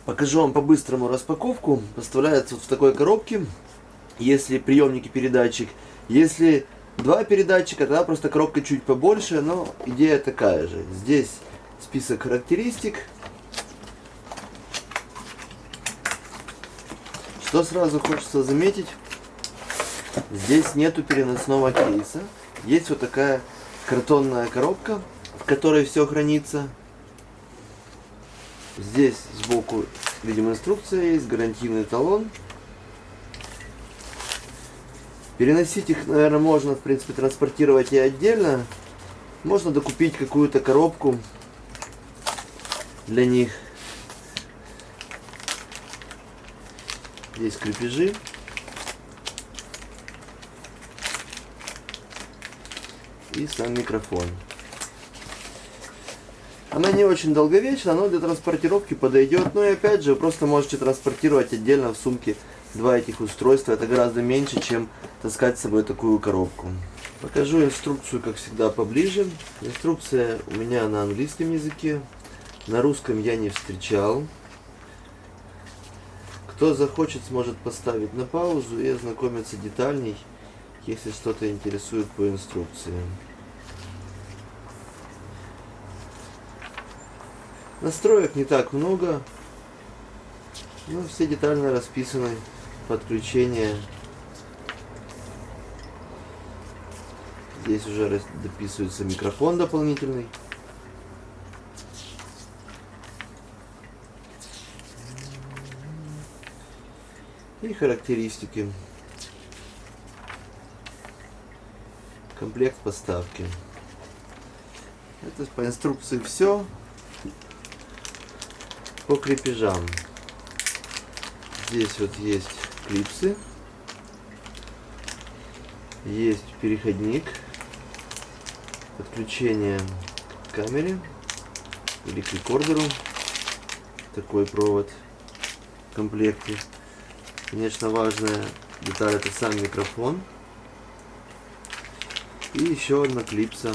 Покажу вам по-быстрому распаковку. Поставляется вот в такой коробке. Если приемник и передатчик. Если два передатчика, тогда просто коробка чуть побольше, но идея такая же. Здесь список характеристик. Что сразу хочется заметить, здесь нету переносного кейса. Есть вот такая картонная коробка, в которой все хранится. Здесь сбоку, видимо, инструкция есть, гарантийный талон. Переносить их, наверное, можно, в принципе, транспортировать и отдельно. Можно докупить какую-то коробку для них. Здесь крепежи. И сам микрофон. Она не очень долговечна, но для транспортировки подойдет. Ну и опять же, вы просто можете транспортировать отдельно в сумке два этих устройства. Это гораздо меньше, чем таскать с собой такую коробку. Покажу инструкцию, как всегда, поближе. Инструкция у меня на английском языке. На русском я не встречал. Кто захочет, сможет поставить на паузу и ознакомиться детальней, если что-то интересует по инструкции. Настроек не так много, но все детально расписаны. Подключение. Здесь уже дописывается микрофон дополнительный. И характеристики. Комплект поставки. Это по инструкции все. По крепежам. Здесь вот есть клипсы. Есть переходник. Подключение к камере или к рекордеру. Такой провод в комплекте. Конечно, важная деталь — это сам микрофон. И еще одна клипса.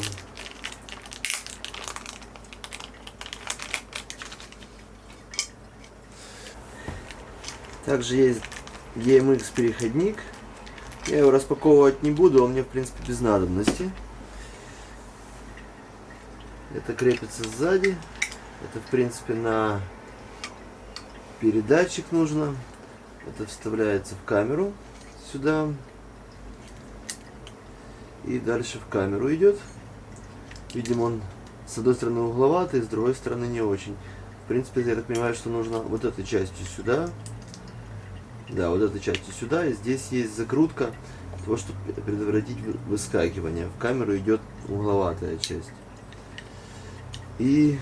Также есть EMX переходник. Я его распаковывать не буду, он мне в принципе без надобности. Это крепится сзади. Это в принципе на передатчик нужно. Это вставляется в камеру сюда. И дальше в камеру идет. Видимо, он с одной стороны угловатый, с другой стороны не очень. В принципе, я так понимаю, что нужно вот этой частью сюда. Да, вот этой частью сюда. И здесь есть закрутка для того, чтобы предотвратить выскакивание. В камеру идет угловатая часть. И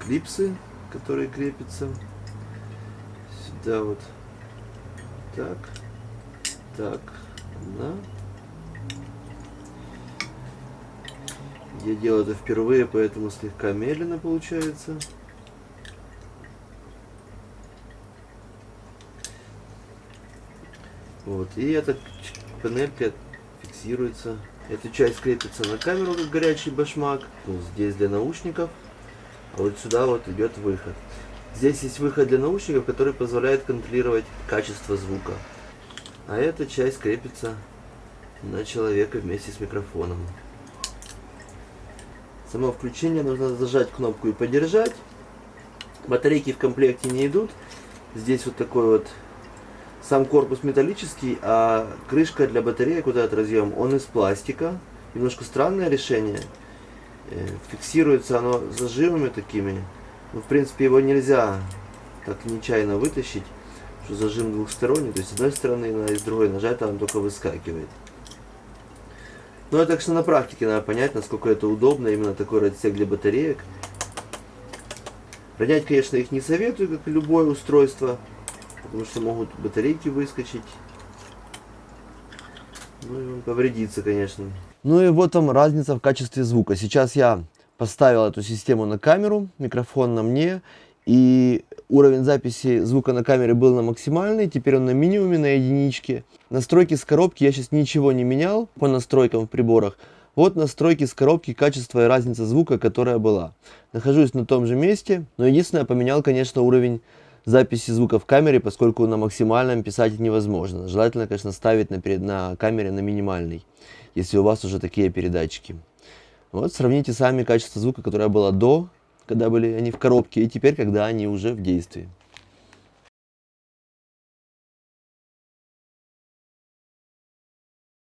клипсы, которые крепятся сюда вот. Так. Так. Да. Я делаю это впервые, поэтому слегка медленно получается. Вот. И эта панелька фиксируется. Эта часть крепится на камеру, как горячий башмак. Вот здесь для наушников. А вот сюда вот идет выход. Здесь есть выход для наушников, который позволяет контролировать качество звука. А эта часть крепится на человека вместе с микрофоном. Само включение нужно зажать кнопку и подержать. Батарейки в комплекте не идут. Здесь вот такой вот сам корпус металлический, а крышка для батареек, вот этот разъем, он из пластика. Немножко странное решение. Фиксируется оно зажимами такими. Но в принципе его нельзя так нечаянно вытащить. Что зажим двухсторонний, то есть с одной стороны и с другой нажать, он только выскакивает. Ну это, так что на практике надо понять, насколько это удобно, именно такой отсек для батареек. Ронять, конечно, их не советую, как и любое устройство, потому что могут батарейки выскочить. Ну и он повредится, конечно. Ну и вот там разница в качестве звука. Сейчас я поставил эту систему на камеру, микрофон на мне. И уровень записи звука на камере был на максимальный, теперь он на минимуме, на единичке. Настройки с коробки я сейчас ничего не менял по настройкам в приборах. Вот настройки с коробки, качество и разница звука, которая была. Нахожусь на том же месте, но единственное, поменял, конечно, уровень записи звука в камере, поскольку на максимальном писать невозможно. Желательно, конечно, ставить на камере на минимальный, если у вас уже такие передатчики. Вот сравните сами качество звука, которое было до, когда были они в коробке, и теперь, когда они уже в действии.